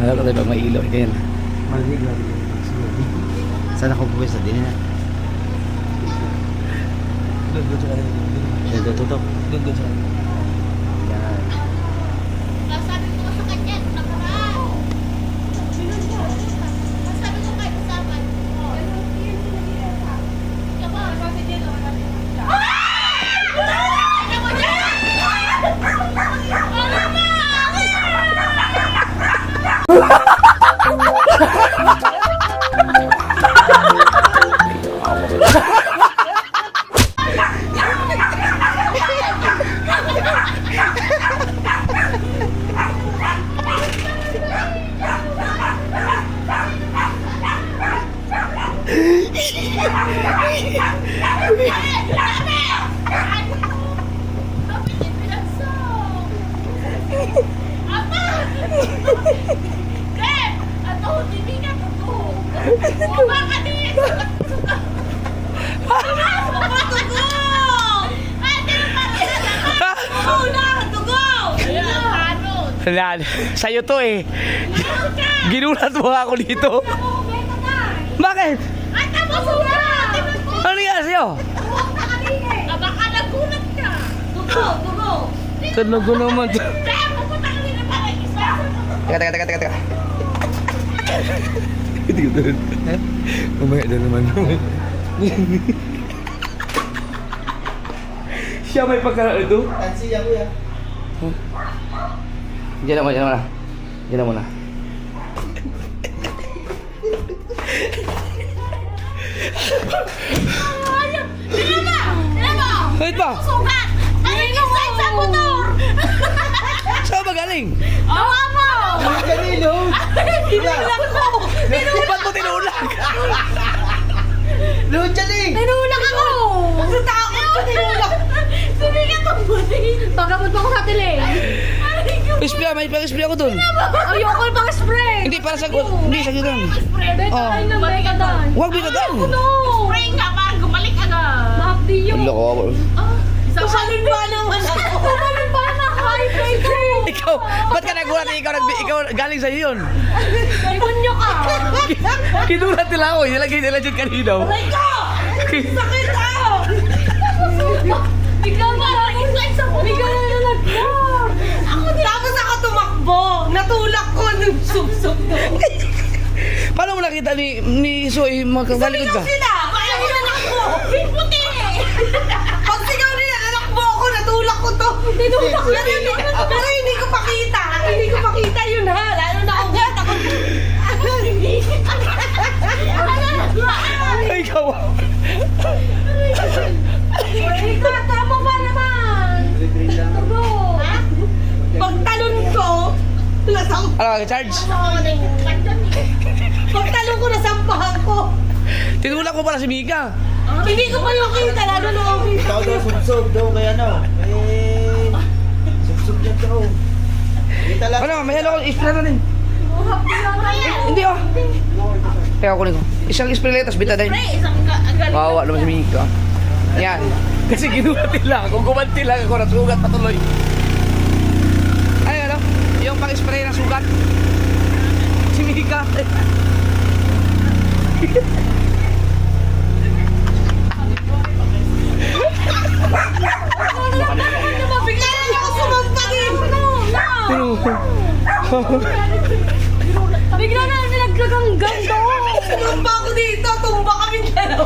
Alam ko tayo pag may ilaw, ganyan. Malig lang. Saan ako pupwesto? Din na. Doon sa kanila. Doon tutok. Doon sa kanila. Yan. Sabi ko sa kanya, nakaraan. Sabi ko kahit kasama. Kama, sabi niya lang. Yan, sa'yo to eh. Ginulat mo ako dito. Bakit? Ay, tapos na! Ano nangyari sa'yo? Baka nagulat ka. Dugo. Tunog ko naman to. Kaya pupunta ka rin na parang isa. Teka. Mamaya na naman. Siya may pagkaraan ito? Diyan na muna. Bakit ba? Sugat! Ano yung side sa motor? Saan ba galing? Awa mo! Tinulak ko! Ba't mo tinulak? Tinulak ako! Sa takot ko tinulak! Sumigat ang buti! Pagkamot mo ko sa tele. Spray, may pang-spray ako dun. Ayoko pang spray. Hindi, para sa... Hindi, sa gitan. Oh. Ay, nabalik ka doon. Huwag binatan. No! Spray ka para gumalik ka na! Mahapdi yun. Ang loko ako. Sasalin ba naman ako? Kumain pa na high ko. Ikaw, ba't ka nagulat? Ikaw galing sa'yo yun. Imunyo ka. Kinulat nila ako. Nilagay nila dyan kanina. Aray ko! Sakit ako! Bigla na lang. Bigla na nalaglag. Tapos ako tumakbo! Natulak ko ng sup-sup to! Paano mo nakita ni Soy magkabalikod ka? Sila! Kaya ko nanakbo! Puti! Pag sigaw nila, nanakbo ako! Natulak ko to! Tinulak ko Pero hindi ko pakita! Hindi ko pakita yun ha! Lalo na ako gata ko! Ay, ikaw. Ika, tama ba naman? Tugo. Pagtalon ko, nasampahan Ano, charge? Pagtalon ko, nasampahan ko! Tinulak ko pala si Mika. Hindi ko pa yung kita, lalo na ako kita! Ikaw daw subsob daw kaya ano. Subsob yan daw. Kita lang. Ano, may hello, spray na din. Hindi oh. Kaya kunin ko. Isang spray lang, tapos bitadine. Isang galing Kawawa naman si Mika. Yan. Kasi ginulat nila. Kung gumanti lang ako, nasugat patuloy. Ano? Yung pang-spray ng sugat. Si Mika. Bigla na ako sumampa din! Bigla na nilaglag ang ganda. Sumampa ako dito, tumba kami dalaw.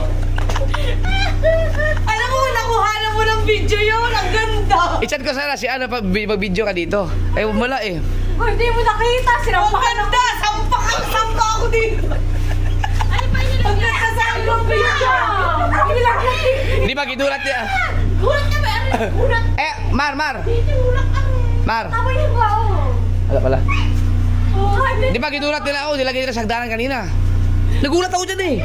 Alam mo, nakuha mo ng video yun, ang ganda. I-chat ko sana si Ana pag mag-video ka dito. Ay, wala eh. Hindi mo nakita. Ang Sinampahan ako. ganda, sampa ako dito. Ano pa yun? Ang ganda sa ang video. Nilaglag din. Hindi ba ginulat niya? Gulat ka ba? Gulat. Mar. Gulat ka. Mar. Tama yun ba? Wala pala. Oh, Di ba ginulat nila ako? Nilagay nila sa hagdanan kanina. Nagulat ako dyan eh.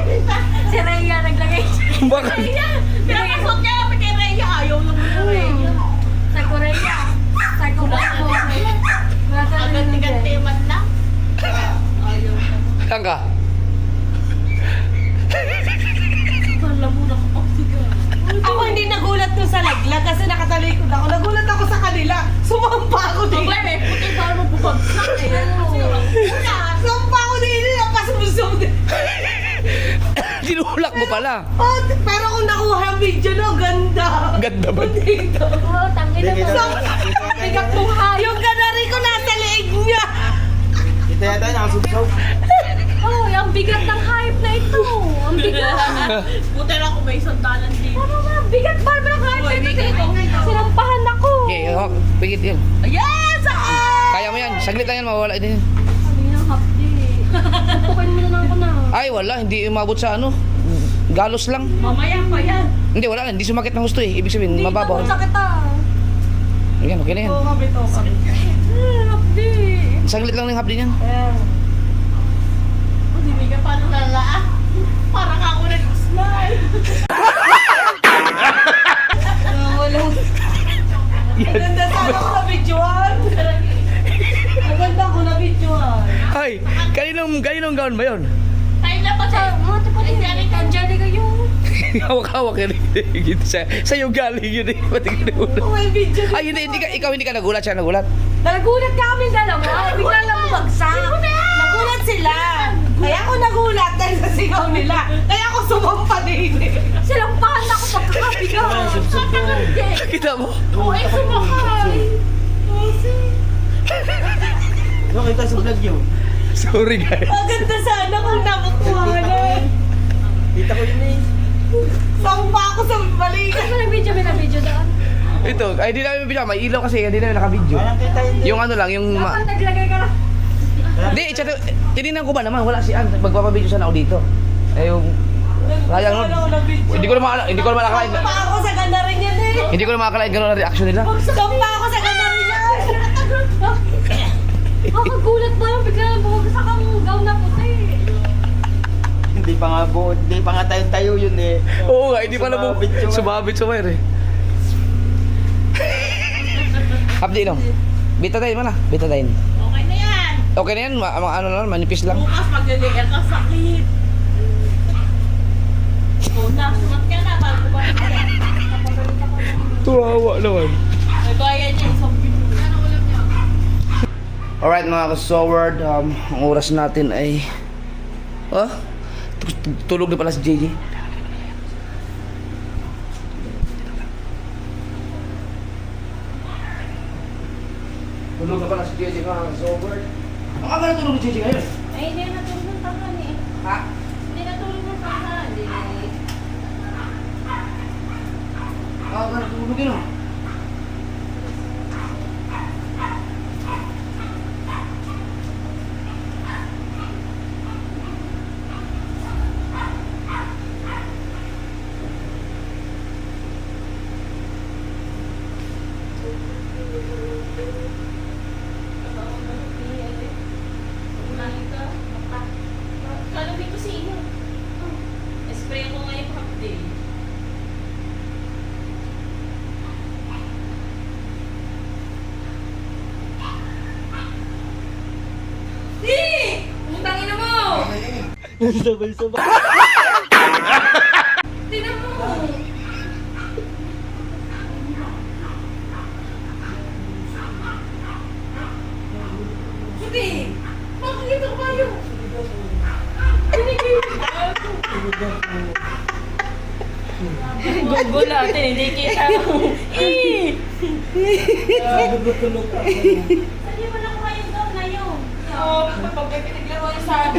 si Rhea naglagay. Bakit? Pinakasot niya kami kay Rhea. Ayaw lang mo na Rhea. Sa Korea. Sa Korea. Wala ka Ang na ganti-ganti man lang. Ayaw na. Saan ka? Ako hindi nagulat to sa laglag kasi nakatalikod ako. Nagulat ako sa kanila. Sumampa ako din. Ang leme, puti para mo bubagsak eh. Sumpa ako din. Napasumusog din. ganda. Oh, pero kung nakuha ang video, no, ganda. Ganda ba? Dito. Oo, tangin na mo. Bigat mong hayop. Yung ganari ko nasa leeg niya. Kita yata nakasubsob. Oh, ang bigat ng hype na ito. Ang bigat. Buti lang kung may sandalan dito. Ano ba? Bigat ba ng hype na ito? Sinampahan ako. Okay, pigit yun. Yes! Kaya mo yan. Saglit lang yan, mawawala din. Sabi ng hapdi. Tutukan mo na ako na. Ay, wala. Hindi umabot sa ano. Galos lang. Mamaya pa yan. Hindi, wala. Hindi sumakit ng gusto eh. Ibig sabihin, mababaw. Sakit ah. Ayan, okay na yan. Oo, kapit ako. Hapdi. Saglit lang ng hapdi niyan. Hindi ka pa nalala. Parang ako nag-smile. Ang ganda sana ako na videoan. Ang ganda ko na videoan. Ay, kaninong gown ba yun? Ay, dapat sa Mga tapatin. Anjali kayo. Hawak-hawak yun eh. Sa'yo galing yun eh. Pati ka nagulat. Oh, may video. Ay, ikaw hindi ka nagulat. Siya nagulat. Nagulat kami dalawa. Bigla lang bumagsak. Nagulat sila. Kaya ako nagulat dahil sa sigaw nila. Kaya ako sumampa din. Silampahan ako pagkakabigaw. Kita mo? Oo, ay sumakay. Ano kita sa vlog yun? Sorry guys. Maganda sana kung nakukuha na. Kita ko yun eh. Sumpa ako sa balikan. May video doon. Ito, ay di namin video. May ilaw kasi, hindi namin nakabidyo. Parang kita yun. Yung ano lang, yung... Dapat naglagay ka lang. Hindi, tinignan ko ba naman? Wala si Ann. Magpapabidyo sana ako dito. Eh, yung... Sayang nun. Hindi ko naman nakakalain. Sumpa ako sa ganda rin yan eh. Hindi ko naman nakakalain gano'n ang reaction nila. Sumpa ako sa ganda rin yan. Makagulat ba yung bigla lang bumagsak ang gown na puti. Hindi pa nga tayo yun eh. Oo nga, hindi pala mo. Sumabit yung- Sumabit sa wire eh. Update no? Betadine man ah, betadine. Okay na yan. Okay na yan, ano lang, manipis lang. Bukas magliliyan ka sakit. Oo na, sumat ka na. Bago ba Tuwawa naman. may bayad niya isang video. Alright mga kasoward, ang oras natin ay... Tulog na pala si JJ. Tulog na pala si JJ mga kasoward. Ang aga na tulog ni JJ ngayon. Ay, hindi na natulog ng tanghali eh. Ha? Hindi natulog ng tanghali. Ang aga na tulog yun oh. Kalabit ko sa inyo. Spray ko ngayon hapdi. Utangin na mo! Sabay-sabay. Tingnan mo! Hindi! Makikita ko kayo! Google natin, hindi kita. Sabi mo lang kayo daw na yun. Oo, pag may pinaglaro niyo sa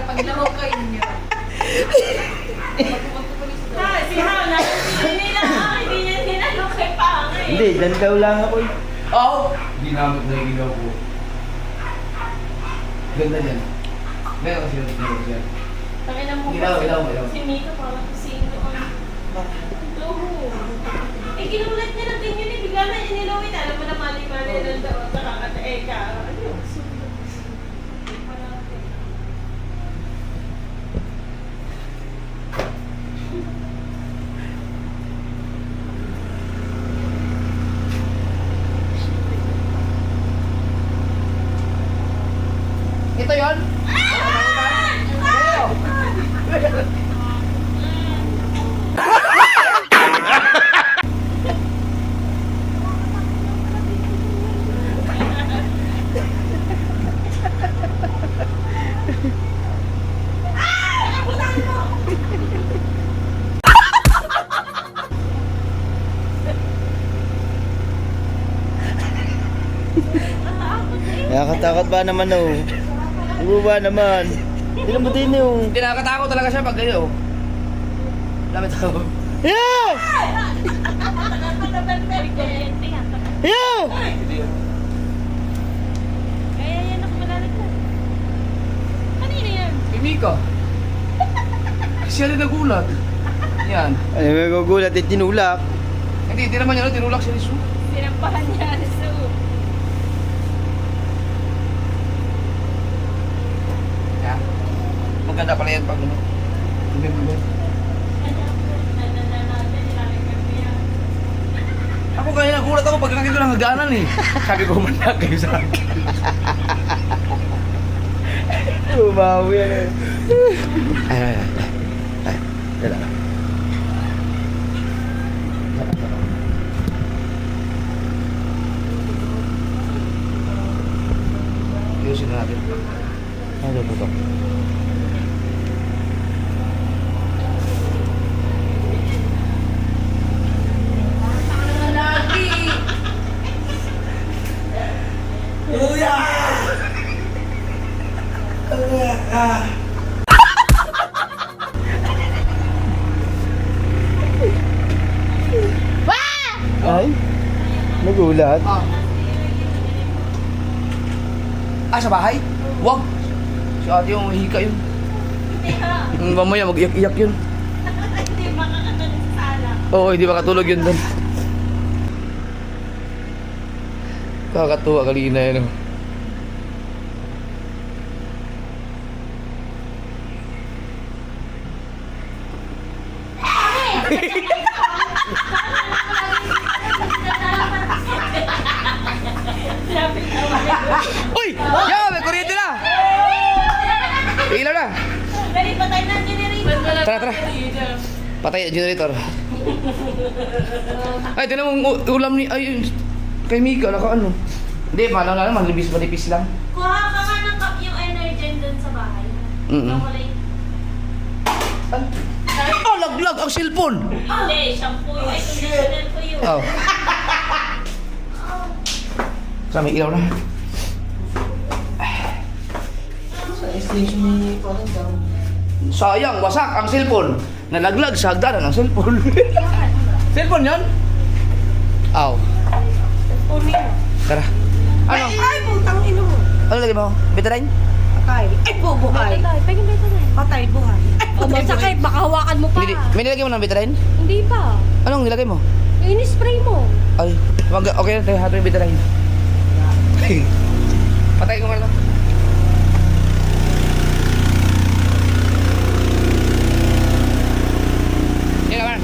paglaro kayo niyo. Si Hana, hindi nila, hindi niya tinanong kay Pangay. Hindi, dyan daw lang ako eh. Oo! Ginamit na yung ilaw ko. Ganda yan. Meron kasi yun. Tangina mo Ilaw. si Mika parang sino ang... Oo. Eh, kinulat niya na din yun eh. Bigla na inilawin. Alam mo na mali-mali lang daw. Nakakataeka. Ano? Ito yun? Nakakatakot ba naman oh? Ano ba naman? Tignan mo din yung... Hindi, nakakatakot talaga siya pag kayo. Dami tao. Yeah! Yeah! Kaya yan ako malalaglag. Kanina yan. Mimika. Siya rin nagulat. Yan. Ay, may gugulat at tinulak. Hindi naman yan, tinulak siya ni Sue. Sinampahan niya ni Sue. Yeah. Maganda pala yan pag ano. Ako kaya nagulat ako pag nakita ko ng haganan eh. Sabi ko, manak kayo sa akin. Umawi yan eh. Ay. Dala. Ayusin na natin. Ano po to? Ay? Nagulat? Ah, sa bahay? Wag! Si ate yung hika yun. Mamaya mag-iyak-iyak yun. Hindi makakatulog sa sala. Oo, hindi makatulog yun doon. Kakatuwa kanina yun. Oh. Uy! Yaw! May kuryente na! May ilaw na! Dali, patay na ang generator. Tara! Patay ang generator. Ay, tinan mo ulam ni... Ay, kay Mika, naka ano. Hindi, malang lang naman. Manipis lang. Kuha ka nga ng cup yung energy dun sa bahay. Nakulay. Oh, laglag ang cellphone! Hindi, shampoo yun. Ay, conditioner ko yun. Oh. Sa may ilaw na. Sayang, wasak ang cellphone. Nalaglag sa hagdanan ang cellphone. Cellphone yan? Aw. Tara. Ano? Ay, putang ino mo. Ano lagi mo? Betadine? Patay. Ay, buhay. Pagin ba ito na? Patay, buhay. Ay, O, masakit, baka hawakan mo pa. May nilagay mo ng Betadine? Hindi pa. Anong nilagay mo? Ini-spray mo. Ay, okay na tayo. Hato yung Betadine. Patay ko nga ito. Yan naman.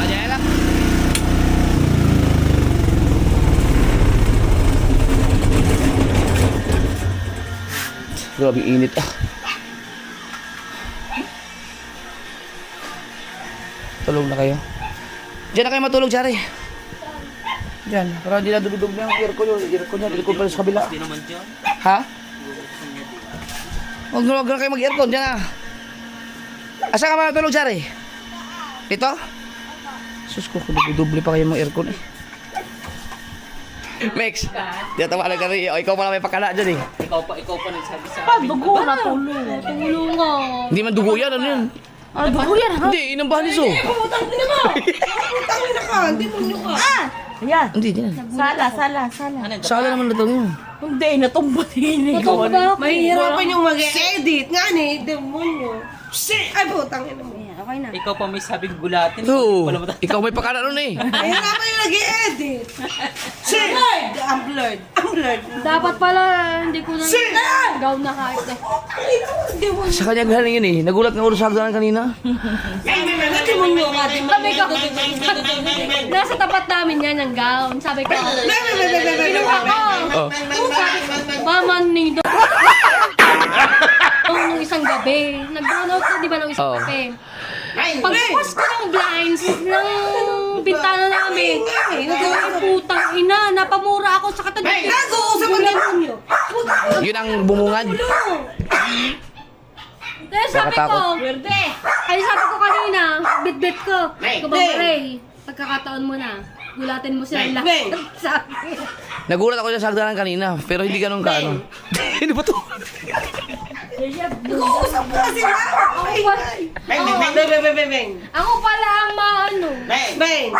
Ayan lang. Grabe init ah. Tulog na kayo. Diyan na kayo matulog, Jari. Diyan, para hindi na dudugog na yung aircon yun. Aircon niya, aircon pala sa kabila. Hindi naman dyan. Ha? Huwag na kayo mag-aircon, diyan na. Asa ka matulog, Jari? Dito? Sus ko, duble pa kayo mga aircon eh. Mex, tiyatawanan ka rin. O, ikaw pala may pakala dyan eh. Ikaw pa nagsabi sa Ah, dugo na tulong. Tulong nga. Hindi man dugo yan, ano yun? Ah, dugo yan ha? Hindi, inambahan niso. Putang ina mo. Putang ina ka. Demonyo ka. Ayan. Hindi, di na. Sala. Sala naman na yun. Hindi, natumba din. Natumba ako. Mahihirapan yung mag-edit. Nga ni, demonyo. Ay, putang ina mo. Okay na. Ikaw pa may sabing gulatin. Oo, Wala mo ikaw may pakala nun eh. Mahihirapan yung nag-edit. I'm blurred. Dapat pala, hindi ko na gaw na kahit eh. Demonyo. Sa kanya galing yun eh. Nagulat nga ulo sa hagdanan kanina. Demonyo ka. Sabi ko, nasa tapat namin yan yung gown. Sabi ko, kinuha ko. Oh. Mama nido. Nung isang gabi. Nag-brownout ko, di ba, nung isang Oo. gabi. Pagpas ko ng blinds ng bintana namin, putang ina, napamura ako sa katabi. Nag-uusap ang demonyo. Yun ang bumungad. Kaya sabi ko, Verde! ay sabi ko kanina, bit-bit ko. Kumabaray, pagkakataon mo na. Gulatin mo sila lahat. Sabi. Nagulat ako sa sagdanan kanina, pero hindi ganun kaano. Ano ba to? Nag-uusap ko na sila. Okay. Beng. Ako pala ang maano. Beng.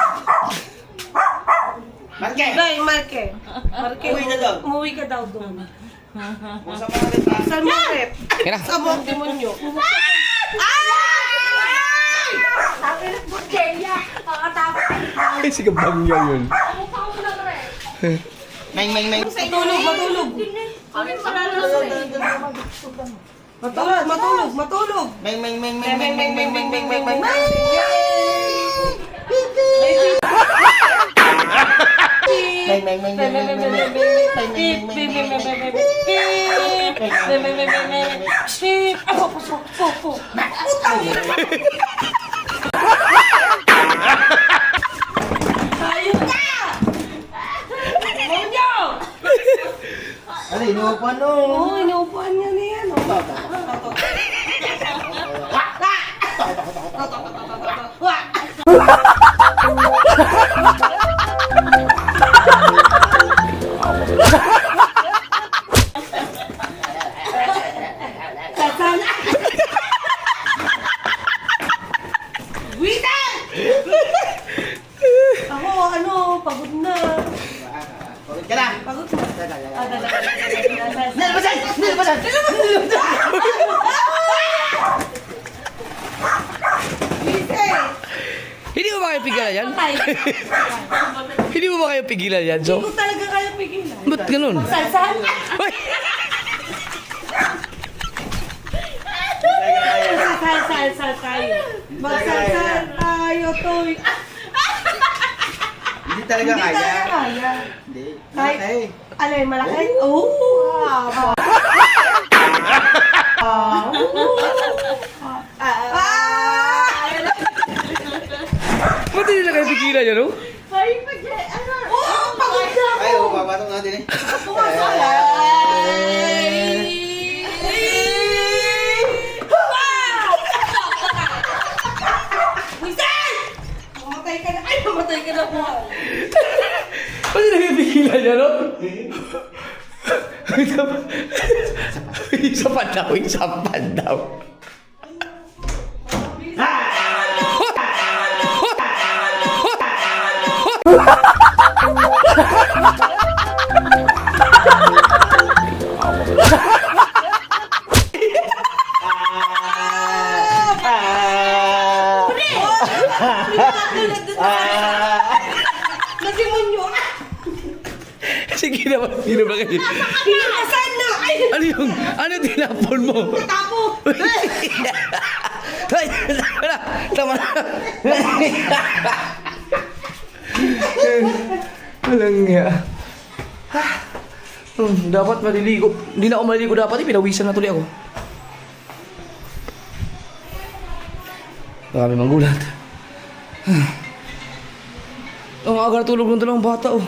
Marke. Uwi na daw. Umuwi ka daw doon. Saan mo rep? Kaya na. Sa mo demonyo. Sabi ng Bukeya, makatapos. Ay, sige bangya yun. Mukha mo na rin. Matulog. Ano yung palalas eh? Matulog. Oo, inuupuan niya na yan. Ako, pagod na. Pagod Hindi mo ba kayo pigilan yan? Hindi mo ba kayo pigilan yan, so? Kung talaga kaya pigilan. Ba't ganun? Salsal? Uy! Salsal tayo. Magsalsal tayo, Toy. Hindi talaga kaya. Hindi. Kahit, alay, malaki? Oo. Ba't hindi na kayo pigilan yan, no? Oo, pagod na ako. Ay, papatong natin eh. Mamatay ka na. Ay, mamatay ka na po. Ba't hindi na kayo pigilan yan, no? Isa pa daw. Nasimonyo. Sige naman, sino ba kayo? Pinakasan na. Ay, Ano tinapon mo? tapo. Ay, tama na. Walang nga. Dapat maliligo. Hindi na ako maliligo dapat eh. Pinawisan na tuloy ako. Marami mang gulat. Ang aga na tulog ng dalawang bata oh.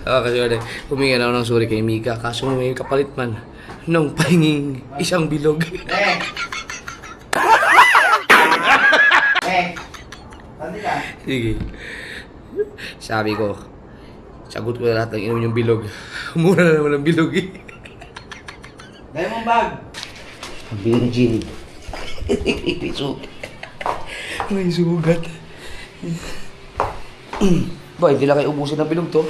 Kasi wala, huminga na ako ng sorry kay Mika. Kaso may kapalit man nung pahinging isang bilog. Sige. Sabi ko, sagot ko na lahat ng inom yung bilog. Mura na naman ang bilog eh. Dahil mong bag. Ang virgin. May sugat. Ba, hindi lang kayo ubusin ng bilog to.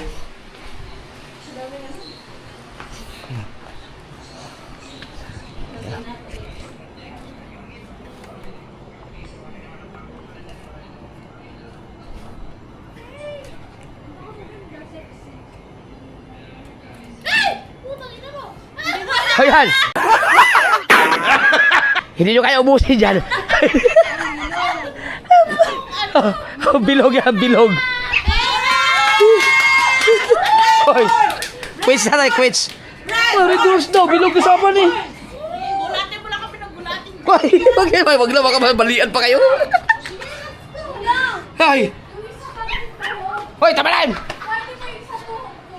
Ayan! Hindi nyo kaya ubusin dyan. Bilog yan, bilog. Hoy! Quits na tayo, quits. Reduce daw, bilog kasapan eh. Gulatin mo lang kami ng gulatin. Wag na, baka mabalian pa kayo. Ay! Hoy, tamalan!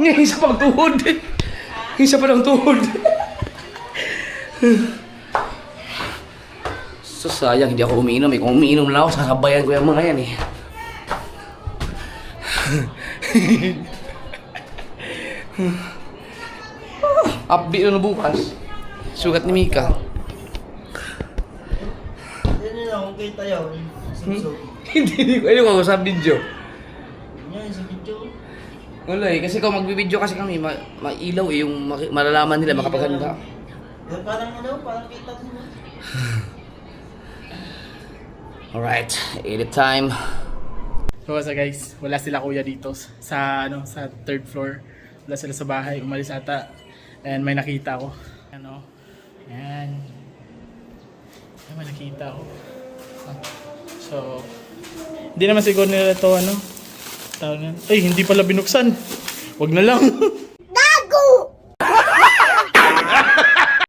Ngayon sa pagtuhod. Isa pa ng tuhod. So sayang, hindi ako umiinom eh. Kung umiinom lang ako, sasabayan ko yung mga yan eh. Upbeat na bukas. Sugat ni Mika. Yan yun ako kita yun. Hindi ko alam kung sa video. Yan sa video. Wala eh, kasi kung magbibideo kasi kami, mailaw eh, yung malalaman nila, makapaganda. Parang ano, parang kita mo. Alright, edit time. So guys, wala sila kuya dito sa sa third floor. Wala sila sa bahay, umalis ata. And may nakita ko. Yan. May nakita ko. So, hindi naman siguro nila ito tawag na. Ay, hindi pala binuksan. Wag na lang.